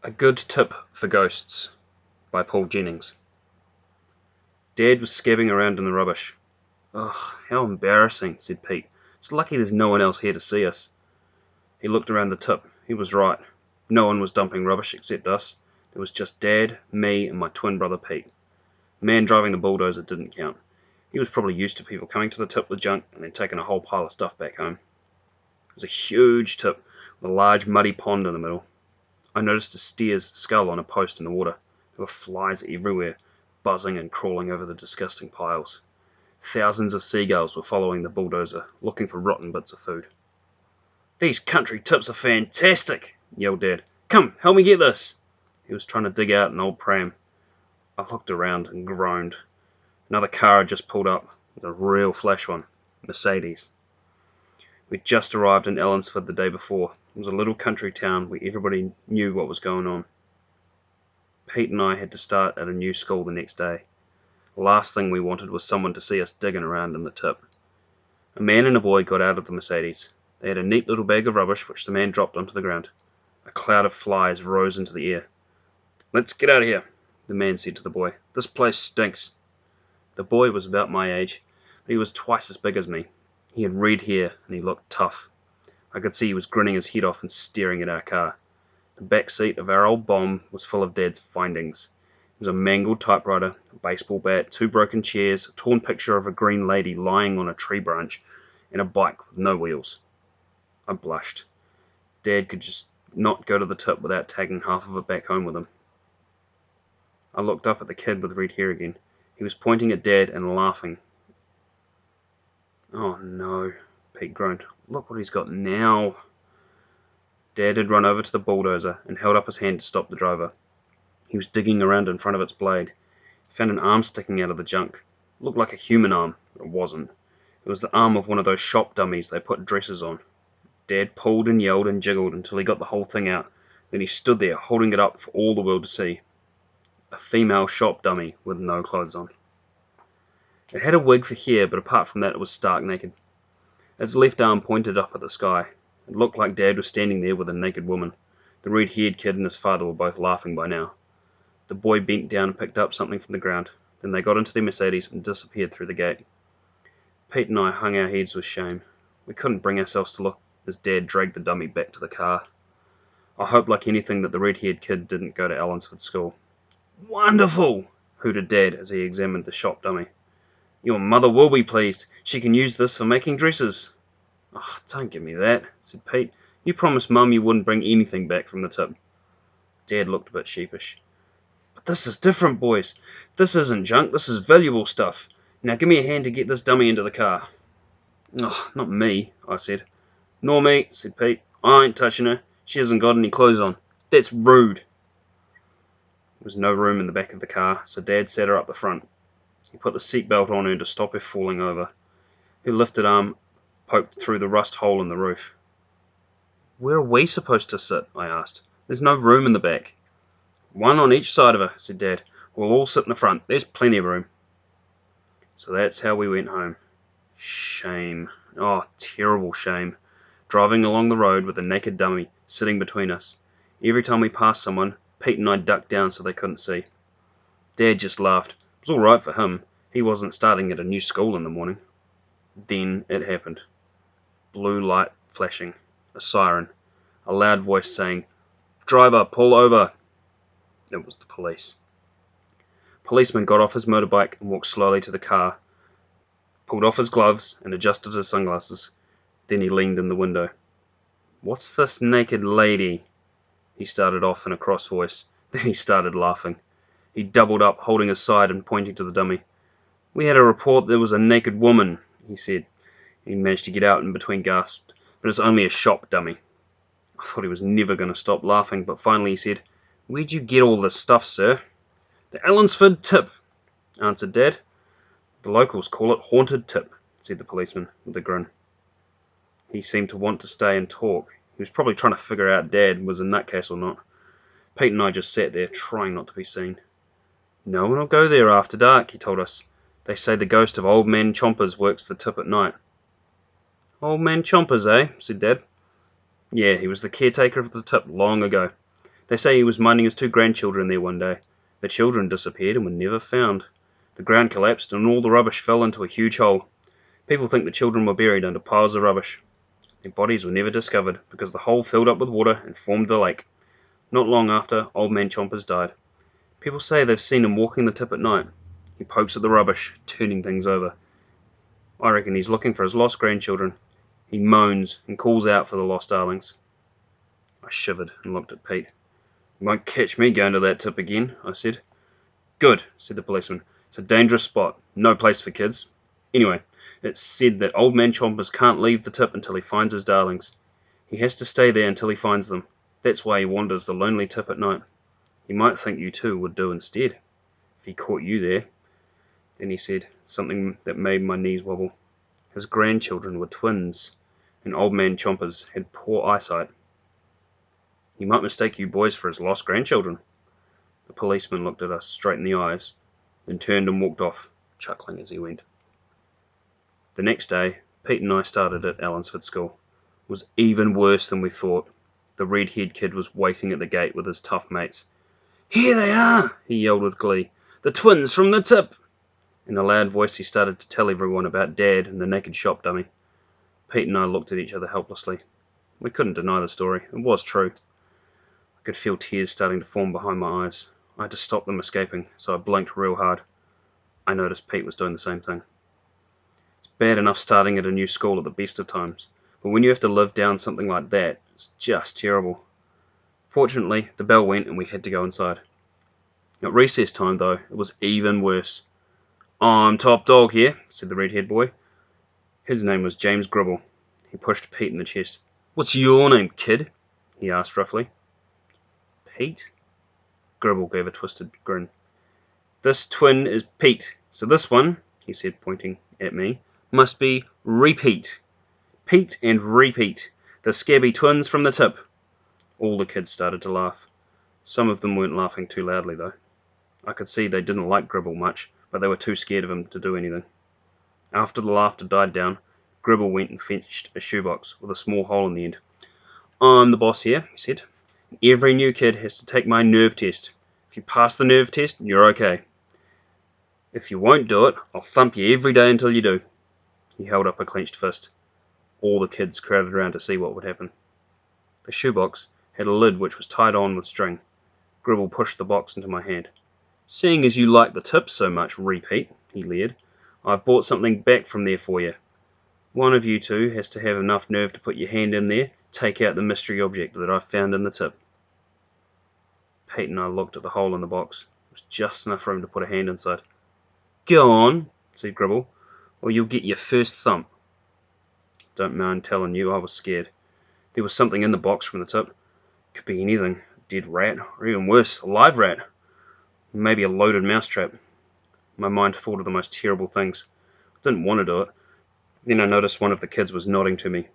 A Good Tip for Ghosts by Paul Jennings. Dad was scabbing around in the rubbish. Ugh, how embarrassing, said Pete. It's lucky there's no one else here to see us. He looked around the tip. He was right. No one was dumping rubbish except us. There was just Dad, me, and my twin brother Pete. The man driving the bulldozer didn't count. He was probably used to people coming to the tip with junk and then taking a whole pile of stuff back home. It was a huge tip with a large muddy pond in the middle. I noticed a steer's skull on a post in the water. There were flies everywhere, buzzing and crawling over the disgusting piles. Thousands of seagulls were following the bulldozer, looking for rotten bits of food. "These country tips are fantastic," yelled Dad. "Come, help me get this." He was trying to dig out an old pram. I looked around and groaned. Another car had just pulled up. It was a real flash one, Mercedes. We'd just arrived in Ellinsford the day before. It was a little country town where everybody knew what was going on. Pete and I had to start at a new school the next day. The last thing we wanted was someone to see us digging around in the tip. A man and a boy got out of the Mercedes. They had a neat little bag of rubbish which the man dropped onto the ground. A cloud of flies rose into the air. "Let's get out of here," the man said to the boy. "This place stinks." The boy was about my age, but he was twice as big as me. He had red hair and he looked tough. I could see he was grinning his head off and staring at our car. The back seat of our old bomb was full of Dad's findings. It was a mangled typewriter, a baseball bat, 2 broken chairs, a torn picture of a green lady lying on a tree branch, and a bike with no wheels. I blushed. Dad could just not go to the tip without taking half of it back home with him. I looked up at the kid with red hair again. He was pointing at Dad and laughing. "Oh no," Pete groaned. "Look what he's got now." Dad had run over to the bulldozer and held up his hand to stop the driver. He was digging around in front of its blade. He found an arm sticking out of the junk. It looked like a human arm, but it wasn't. It was the arm of one of those shop dummies they put dresses on. Dad pulled and yelled and jiggled until he got the whole thing out. Then he stood there, holding it up for all the world to see. A female shop dummy with no clothes on. It had a wig for hair, but apart from that it was stark naked. Its left arm pointed up at the sky. It looked like Dad was standing there with a naked woman. The red-haired kid and his father were both laughing by now. The boy bent down and picked up something from the ground. Then they got into their Mercedes and disappeared through the gate. Pete and I hung our heads with shame. We couldn't bring ourselves to look as Dad dragged the dummy back to the car. I hoped like anything that the red-haired kid didn't go to Ellinsford School. "Wonderful!" hooted Dad as he examined the shop dummy. "Your mother will be pleased. She can use this for making dresses." "Oh, don't give me that," said Pete. "You promised Mum you wouldn't bring anything back from the tip." Dad looked a bit sheepish. "But this is different, boys. This isn't junk, this is valuable stuff. Now give me a hand to get this dummy into the car." "Oh, not me," I said. "Nor me," said Pete. "I ain't touching her. She hasn't got any clothes on. That's rude." There was no room in the back of the car, so Dad sat her up the front. He put the seatbelt on her to stop her falling over. Her lifted arm poked through the rust hole in the roof. "Where are we supposed to sit?" I asked. "There's no room in the back." "One on each side of her," said Dad. "We'll all sit in the front. There's plenty of room." So that's how we went home. Shame. Oh, terrible shame. Driving along the road with a naked dummy sitting between us. Every time we passed someone, Pete and I ducked down so they couldn't see. Dad just laughed. It was all right for him. He wasn't starting at a new school in the morning. Then it happened. Blue light flashing. A siren. A loud voice saying, "Driver, pull over." It was the police. Policeman got off his motorbike and walked slowly to the car, pulled off his gloves and adjusted his sunglasses. Then he leaned in the window. "What's this naked lady?" He started off in a cross voice. Then he started laughing. He doubled up, holding his side and pointing to the dummy. "We had a report there was a naked woman," he said. He managed to get out in between gasps. "But it's only a shop dummy." I thought he was never going to stop laughing, but finally he said, "Where'd you get all this stuff, sir?" "The Ellinsford Tip," answered Dad. "The locals call it Haunted Tip," said the policeman with a grin. He seemed to want to stay and talk. He was probably trying to figure out Dad was a nutcase or not. Pete and I just sat there, trying not to be seen. "No one will go there after dark," he told us. "They say the ghost of Old Man Chompers works the tip at night." "Old Man Chompers, eh?" said Dad. "Yeah, he was the caretaker of the tip long ago. They say he was minding his 2 grandchildren there one day. The children disappeared and were never found. The ground collapsed and all the rubbish fell into a huge hole. People think the children were buried under piles of rubbish. Their bodies were never discovered because the hole filled up with water and formed a lake. Not long after, Old Man Chompers died. People say they've seen him walking the tip at night. He pokes at the rubbish, turning things over. I reckon he's looking for his lost grandchildren. He moans and calls out for the lost darlings. I shivered and looked at Pete. "You won't catch me going to that tip again," I said. "Good," said the policeman. "It's a dangerous spot. No place for kids. Anyway, it's said that Old Man Chompers can't leave the tip until he finds his darlings. He has to stay there until he finds them. That's why he wanders the lonely tip at night. He might think you two would do instead, if he caught you there." Then he said something that made my knees wobble. His grandchildren were twins, and Old Man Chompers had poor eyesight. "He might mistake you boys for his lost grandchildren." The policeman looked at us straight in the eyes, then turned and walked off, chuckling as he went. The next day, Pete and I started at Allansford School. It was even worse than we thought. The red-haired kid was waiting at the gate with his tough mates. "Here they are!" he yelled with glee. "The twins from the tip!" In a loud voice he started to tell everyone about Dad and the naked shop dummy. Pete and I looked at each other helplessly. We couldn't deny the story. It was true. I could feel tears starting to form behind my eyes. I had to stop them escaping, so I blinked real hard. I noticed Pete was doing the same thing. It's bad enough starting at a new school at the best of times, but when you have to live down something like that, it's just terrible. Fortunately, the bell went and we had to go inside. At recess time, though, it was even worse. "I'm top dog here," said the red-haired boy. His name was James Gribble. He pushed Pete in the chest. "What's your name, kid?" he asked roughly. "Pete?" Gribble gave a twisted grin. "This twin is Pete, so this one," he said, pointing at me, "must be Repeat. Pete and Repeat, the scabby twins from the tip." All the kids started to laugh. Some of them weren't laughing too loudly, though. I could see they didn't like Gribble much, but they were too scared of him to do anything. After the laughter died down, Gribble went and fetched a shoebox with a small hole in the end. "I'm the boss here," he said. "Every new kid has to take my nerve test. If you pass the nerve test, you're okay. If you won't do it, I'll thump you every day until you do." He held up a clenched fist. All the kids crowded around to see what would happen. The shoebox had a lid which was tied on with string. Gribble pushed the box into my hand. "Seeing as you like the tip so much, Repeat," he leered, "I've brought something back from there for you. One of you two has to have enough nerve to put your hand in there, take out the mystery object that I've found in the tip." Pete and I looked at the hole in the box. There was just enough room to put a hand inside. "Go on," said Gribble, "or you'll get your first thump." Don't mind telling you, I was scared. There was something in the box from the tip. Could be anything. A dead rat, or even worse, a live rat. Maybe a loaded mousetrap. My mind thought of the most terrible things. I didn't want to do it. Then I noticed one of the kids was nodding to me.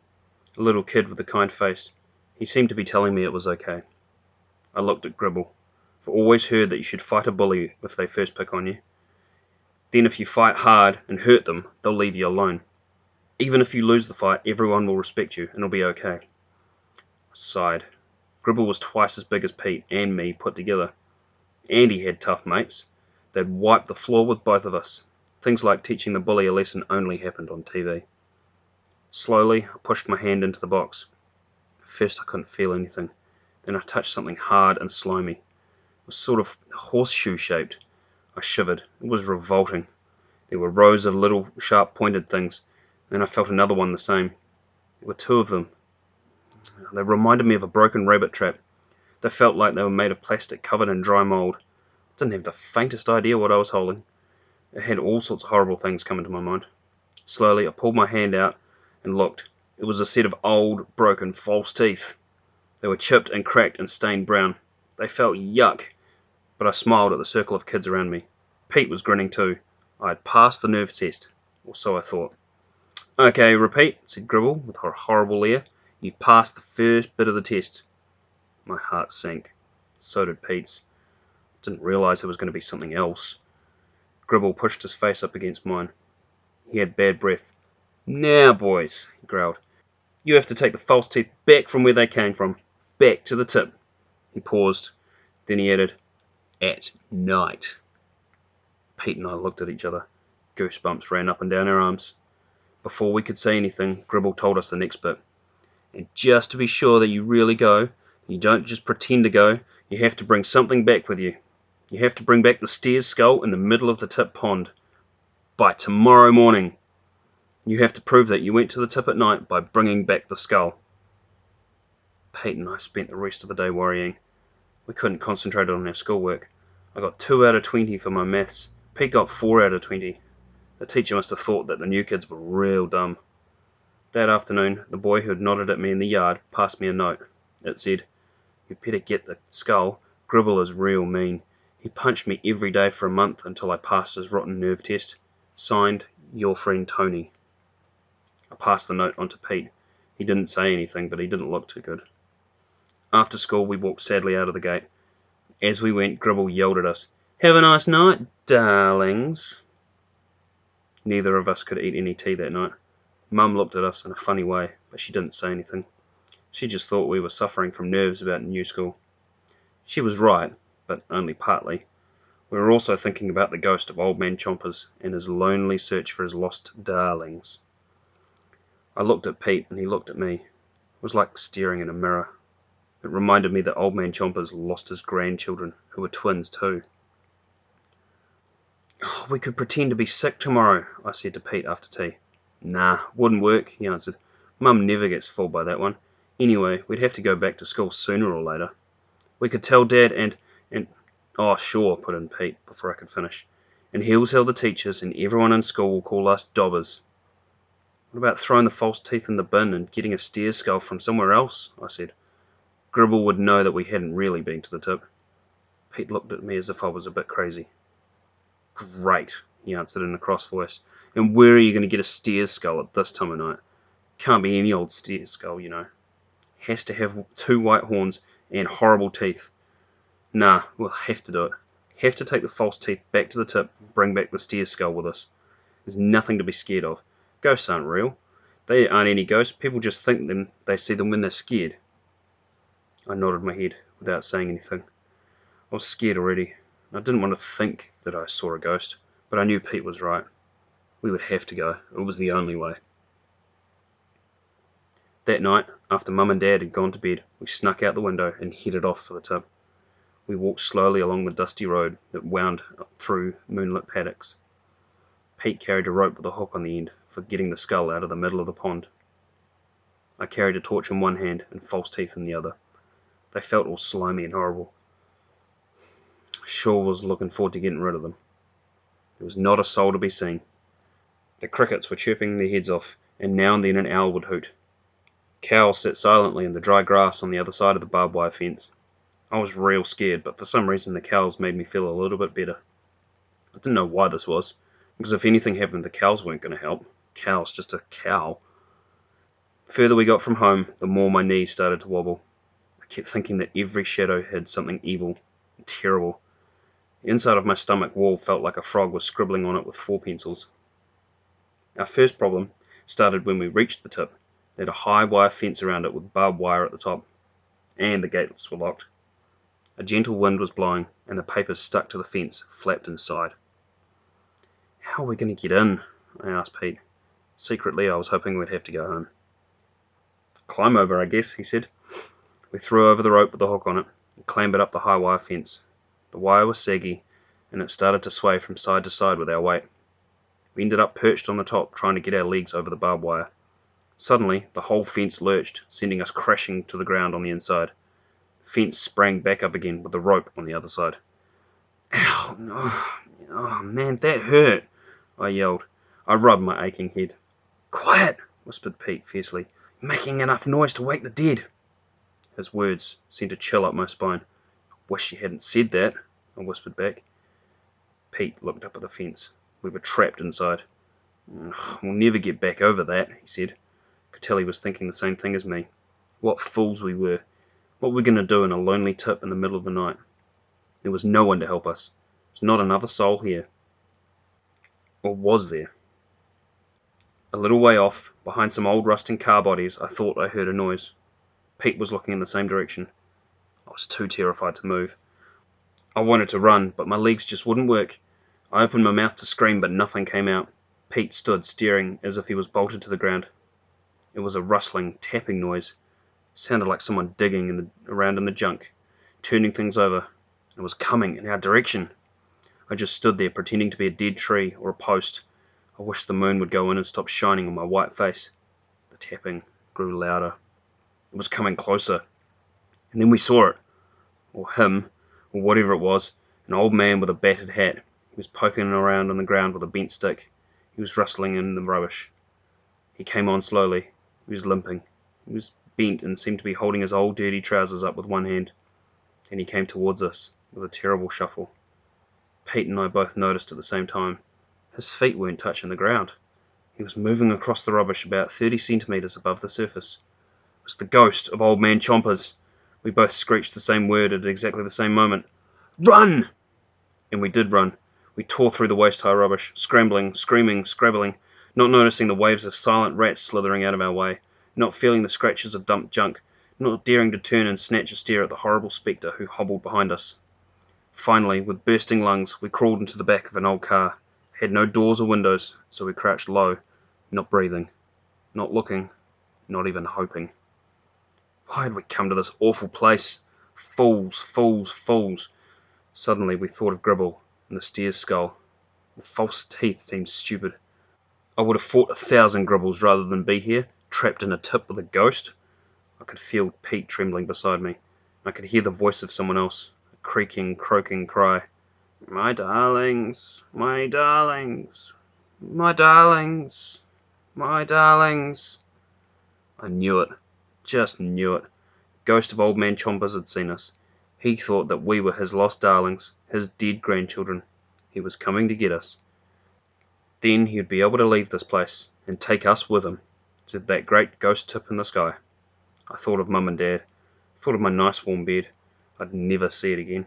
A little kid with a kind face. He seemed to be telling me it was okay. I looked at Gribble. I've always heard that you should fight a bully if they first pick on you. Then if you fight hard and hurt them, they'll leave you alone. Even if you lose the fight, everyone will respect you and it'll be okay. I sighed. Gribble was twice as big as Pete and me put together. And he had tough mates. They'd wipe the floor with both of us. Things like teaching the bully a lesson only happened on TV. Slowly, I pushed my hand into the box. First I couldn't feel anything. Then I touched something hard and slimy. It was sort of horseshoe-shaped. I shivered. It was revolting. There were rows of little sharp-pointed things. Then I felt another one the same. There were 2 of them. They reminded me of a broken rabbit trap. They felt like they were made of plastic covered in dry mould. I didn't have the faintest idea what I was holding. It had all sorts of horrible things come into my mind. Slowly, I pulled my hand out and looked. It was a set of old, broken, false teeth. They were chipped and cracked and stained brown. They felt yuck, but I smiled at the circle of kids around me. Pete was grinning too. I had passed the nerve test, or so I thought. "Okay, Repeat," said Gribble with a horrible leer. "You've passed the first bit of the test." My heart sank. So did Pete's. I didn't realise there was going to be something else. Gribble pushed his face up against mine. He had bad breath. "Now, boys," he growled, "you have to take the false teeth back from where they came from. Back to the tip. He paused. Then he added, "At night." Pete and I looked at each other. Goosebumps ran up and down our arms. Before we could say anything, Gribble told us the next bit. "And just to be sure that you really go, you don't just pretend to go, you have to bring something back with you. You have to bring back the steer's skull in the middle of the tip pond. By tomorrow morning. You have to prove that you went to the tip at night by bringing back the skull." Pete and I spent the rest of the day worrying. We couldn't concentrate on our schoolwork. I got 2 out of 20 for my maths. Pete got 4 out of 20. The teacher must have thought that the new kids were real dumb. That afternoon, the boy who had nodded at me in the yard passed me a note. It said, "You better get the skull. Gribble is real mean. He punched me every day for a month until I passed his rotten nerve test. Signed, your friend Tony." I passed the note on to Pete. He didn't say anything, but he didn't look too good. After school, we walked sadly out of the gate. As we went, Gribble yelled at us, "Have a nice night, darlings." Neither of us could eat any tea that night. Mum looked at us in a funny way, but she didn't say anything. She just thought we were suffering from nerves about new school. She was right, but only partly. We were also thinking about the ghost of Old Man Chompers and his lonely search for his lost darlings. I looked at Pete and he looked at me. It was like staring in a mirror. It reminded me that Old Man Chompers lost his grandchildren, who were twins too. "Oh, we could pretend to be sick tomorrow," I said to Pete after tea. "Nah, wouldn't work," he answered. "Mum never gets fooled by that one. Anyway, we'd have to go back to school sooner or later. We could tell Dad and "Oh, sure," put in Pete before I could finish. "And he'll tell the teachers, and everyone in school will call us dobbers." "What about throwing the false teeth in the bin and getting a steer skull from somewhere else?" I said. "Gribble would know that we hadn't really been to the tip." Pete looked at me as if I was a bit crazy. "Great," he answered in a cross voice. "And where are you going to get a steer's skull at this time of night? Can't be any old steer's skull, you know. Has to have 2 white horns and horrible teeth. Nah, we'll have to do it. Have to take the false teeth back to the tip and bring back the steer's skull with us. There's nothing to be scared of. Ghosts aren't real. They aren't any ghosts. People just think them. They see them when they're scared." I nodded my head without saying anything. I was scared already. I didn't want to think that I saw a ghost, but I knew Pete was right. We would have to go. It was the only way. That night, after Mum and Dad had gone to bed, we snuck out the window and headed off for the tip. We walked slowly along the dusty road that wound through moonlit paddocks. Pete carried a rope with a hook on the end for getting the skull out of the middle of the pond. I carried a torch in one hand and false teeth in the other. They felt all slimy and horrible. I sure was looking forward to getting rid of them. There was not a soul to be seen. The crickets were chirping their heads off, and now and then an owl would hoot. Cows sat silently in the dry grass on the other side of the barbed wire fence. I was real scared, but for some reason the cows made me feel a little bit better. I didn't know why this was, because if anything happened, the cows weren't going to help. Cow's just a cow. The further we got from home, the more my knees started to wobble. I kept thinking that every shadow hid something evil and terrible. The inside of my stomach wall felt like a frog was scribbling on it with 4 pencils. Our first problem started when we reached the tip. There had a high wire fence around it with barbed wire at the top, and the gates were locked. A gentle wind was blowing, and the papers stuck to the fence flapped inside. "How are we going to get in?" I asked Pete. Secretly, I was hoping we'd have to go home. "Climb over, I guess," he said. We threw over the rope with the hook on it and clambered up the high wire fence. The wire was saggy, and it started to sway from side to side with our weight. We ended up perched on the top, trying to get our legs over the barbed wire. Suddenly, the whole fence lurched, sending us crashing to the ground on the inside. The fence sprang back up again with the rope on the other side. "Ow! Oh man, that hurt!" I yelled. I rubbed my aching head. "Quiet!" whispered Pete fiercely. "You're making enough noise to wake the dead." His words sent a chill up my spine. "Wish you hadn't said that," I whispered back. Pete looked up at the fence. We were trapped inside. "We'll never get back over that," he said. Could tell he was thinking the same thing as me. What fools we were. What were we going to do in a lonely tip in the middle of the night? There was no one to help us. There was not another soul here. Or was there? A little way off, behind some old rusting car bodies, I thought I heard a noise. Pete was looking in the same direction. was too terrified to move. I wanted to run, but my legs just wouldn't work. I opened my mouth to scream, but nothing came out. Pete stood staring as if he was bolted to the ground. It was a rustling, tapping noise. It sounded like someone digging around in the junk, turning things over. It was coming in our direction. I just stood there, pretending to be a dead tree or a post. I wished the moon would go in and stop shining on my white face. The tapping grew louder. It was coming closer. And then we saw it, or him, or whatever it was, an old man with a battered hat. He was poking around on the ground with a bent stick. He was rustling in the rubbish. He came on slowly. He was limping. He was bent and seemed to be holding his old dirty trousers up with one hand. And he came towards us with a terrible shuffle. Pete and I both noticed at the same time. His feet weren't touching the ground. He was moving across the rubbish about 30 centimetres above the surface. It was the ghost of Old Man Chompers. We both screeched the same word at exactly the same moment. Run! And we did run. We tore through the waist-high rubbish, scrambling, screaming, scrabbling, not noticing the waves of silent rats slithering out of our way, not feeling the scratches of dumped junk, not daring to turn and snatch a stare at the horrible spectre who hobbled behind us. Finally, with bursting lungs, we crawled into the back of an old car. It had no doors or windows, so we crouched low, not breathing, not looking, not even hoping. Why had we come to this awful place? Fools, fools, fools. Suddenly we thought of Gribble and the steer's skull. The false teeth seemed stupid. I would have fought 1,000 Gribbles rather than be here, trapped in a tip with a ghost. I could feel Pete trembling beside me. I could hear the voice of someone else, a creaking, croaking cry. My darlings, my darlings, my darlings, my darlings. I knew it, just knew it. Ghost of Old Man Chompers had seen us. He thought that we were his lost darlings, his dead grandchildren. He was coming to get us. Then he'd be able to leave this place, and take us with him, to that great ghost tip in the sky. I thought of Mum and Dad. I thought of my nice warm bed. I'd never see it again.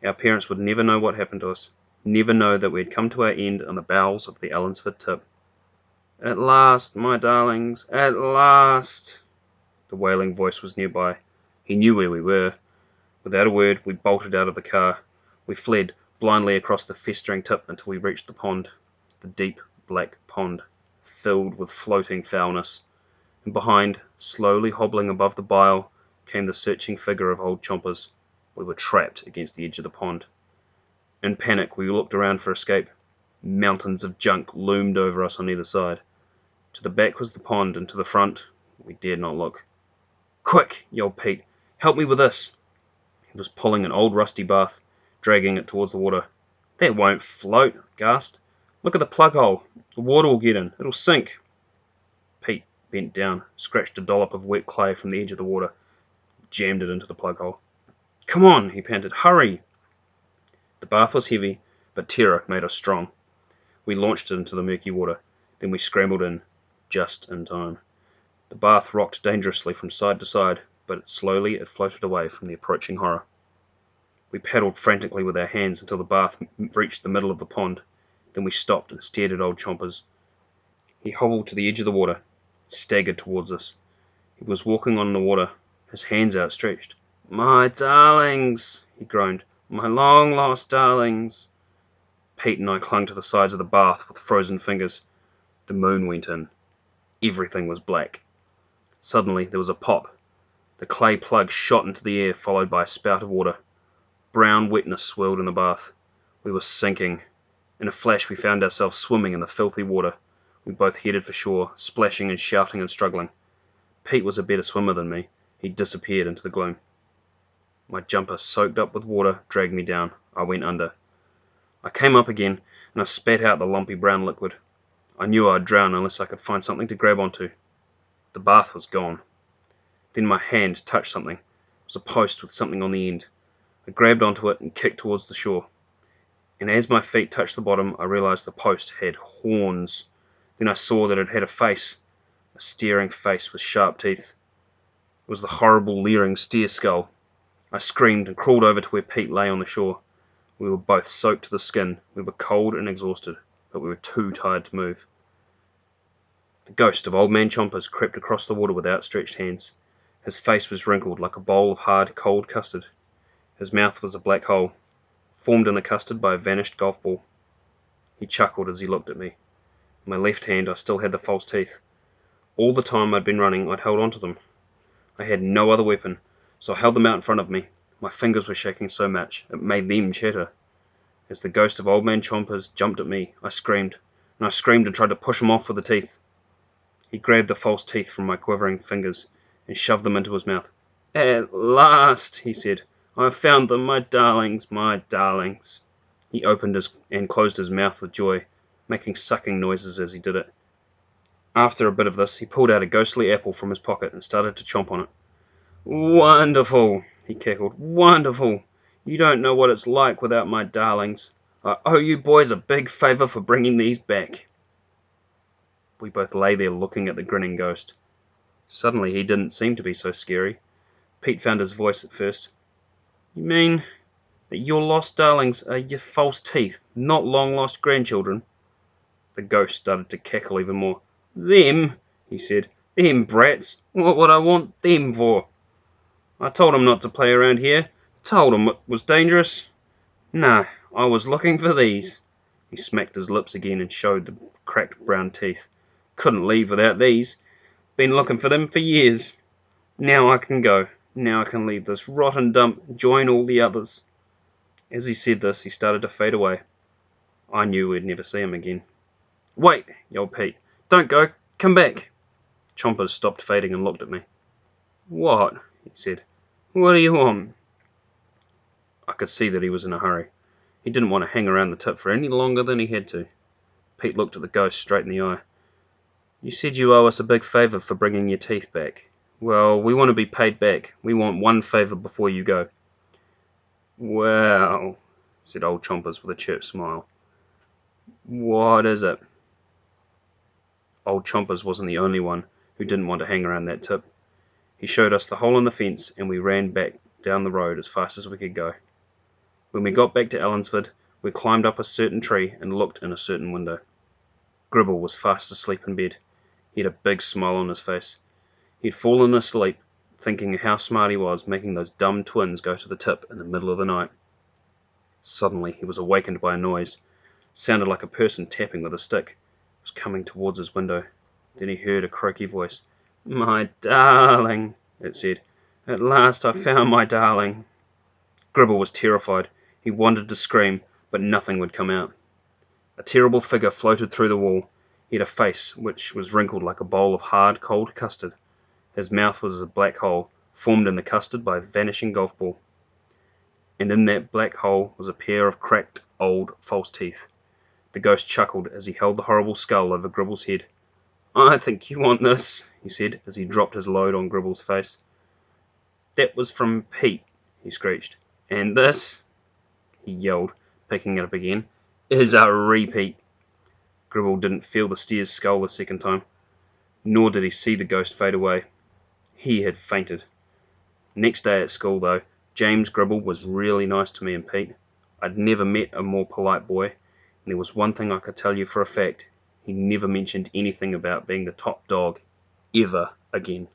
Our parents would never know what happened to us, never know that we had come to our end on the bowels of the Allensford tip. At last, my darlings, at last! The wailing voice was nearby. He knew where we were. Without a word, we bolted out of the car. We fled blindly across the festering tip until we reached the pond, the deep black pond, filled with floating foulness. And behind, slowly hobbling above the bile, came the searching figure of old Chompers. We were trapped against the edge of the pond. In panic, we looked around for escape. Mountains of junk loomed over us on either side. To the back was the pond, and to the front, we dared not look. Quick, yelled Pete. Help me with this. He was pulling an old rusty bath, dragging it towards the water. That won't float, I gasped. Look at the plug hole. The water will get in. It'll sink. Pete bent down, scratched a dollop of wet clay from the edge of the water, jammed it into the plug hole. Come on, he panted. Hurry! The bath was heavy, but terror made us strong. We launched it into the murky water. Then we scrambled in, just in time. The bath rocked dangerously from side to side, but slowly it floated away from the approaching horror. We paddled frantically with our hands until the bath reached the middle of the pond. Then we stopped and stared at old Chompers. He hobbled to the edge of the water, staggered towards us. He was walking on the water, his hands outstretched. My darlings, he groaned. My long-lost darlings. Pete and I clung to the sides of the bath with frozen fingers. The moon went in. Everything was black. Suddenly there was a pop. The clay plug shot into the air, followed by a spout of water. Brown wetness swirled in the bath. We were sinking. In a flash we found ourselves swimming in the filthy water. We both headed for shore, splashing and shouting and struggling. Pete was a better swimmer than me. He disappeared into the gloom. My jumper, soaked up with water, dragged me down. I went under. I came up again, and I spat out the lumpy brown liquid. I knew I'd drown unless I could find something to grab onto. The bath was gone. Then my hand touched something. It was a post with something on the end. I grabbed onto it and kicked towards the shore. And as my feet touched the bottom, I realized the post had horns. Then I saw that it had a face, a staring face with sharp teeth. It was the horrible, leering steer skull. I screamed and crawled over to where Pete lay on the shore. We were both soaked to the skin. We were cold and exhausted, but we were too tired to move. The ghost of Old Man Chompers crept across the water with outstretched hands. His face was wrinkled like a bowl of hard, cold custard. His mouth was a black hole, formed in the custard by a vanished golf ball. He chuckled as he looked at me. In my left hand I still had the false teeth. All the time I'd been running I'd held onto them. I had no other weapon, so I held them out in front of me. My fingers were shaking so much, it made them chatter. As the ghost of Old Man Chompers jumped at me, I screamed and tried to push him off with the teeth. He grabbed the false teeth from my quivering fingers and shoved them into his mouth. "At last," he said, "I've found them, my darlings, my darlings." He opened and closed his mouth with joy, making sucking noises as he did it. After a bit of this, he pulled out a ghostly apple from his pocket and started to chomp on it. "Wonderful," he cackled, "wonderful. You don't know what it's like without my darlings. I owe you boys a big favour for bringing these back." We both lay there looking at the grinning ghost. Suddenly he didn't seem to be so scary. Pete found his voice at first. "You mean that your lost darlings are your false teeth, not long-lost grandchildren?" The ghost started to cackle even more. "Them," he said. "Them brats. What would I want them for? I told 'em not to play around here. Told 'em it was dangerous. No, I was looking for these." He smacked his lips again and showed the cracked brown teeth. "Couldn't leave without these. Been looking for them for years. Now I can go. Now I can leave this rotten dump and join all the others." As he said this, he started to fade away. I knew we'd never see him again. "Wait!" yelled Pete. "Don't go! Come back!" Chompers stopped fading and looked at me. "What?" he said. "What do you want?" I could see that he was in a hurry. He didn't want to hang around the tip for any longer than he had to. Pete looked at the ghost straight in the eye. "You said you owe us a big favour for bringing your teeth back. Well, we want to be paid back. We want one favour before you go." "Well," said old Chompers with a chirp smile. "What is it?" Old Chompers wasn't the only one who didn't want to hang around that tip. He showed us the hole in the fence, and we ran back down the road as fast as we could go. When we got back to Allensford, we climbed up a certain tree and looked in a certain window. Gribble was fast asleep in bed. He had a big smile on his face. He'd fallen asleep, thinking how smart he was, making those dumb twins go to the tip in the middle of the night. Suddenly he was awakened by a noise. It sounded like a person tapping with a stick. It was coming towards his window. Then he heard a croaky voice. "My darling," it said. "At last I found my darling." Gribble was terrified. He wanted to scream, but nothing would come out. A terrible figure floated through the wall. He had a face which was wrinkled like a bowl of hard, cold custard. His mouth was a black hole, formed in the custard by a vanishing golf ball. And in that black hole was a pair of cracked, old, false teeth. The ghost chuckled as he held the horrible skull over Gribble's head. "I think you want this," he said as he dropped his load on Gribble's face. "That was from Pete," he screeched. "And this," he yelled, picking it up again, "is a repeat." Gribble didn't feel the steer's skull the second time, nor did he see the ghost fade away. He had fainted. Next day at school, though, James Gribble was really nice to me and Pete. I'd never met a more polite boy, and there was one thing I could tell you for a fact. He never mentioned anything about being the top dog, ever again.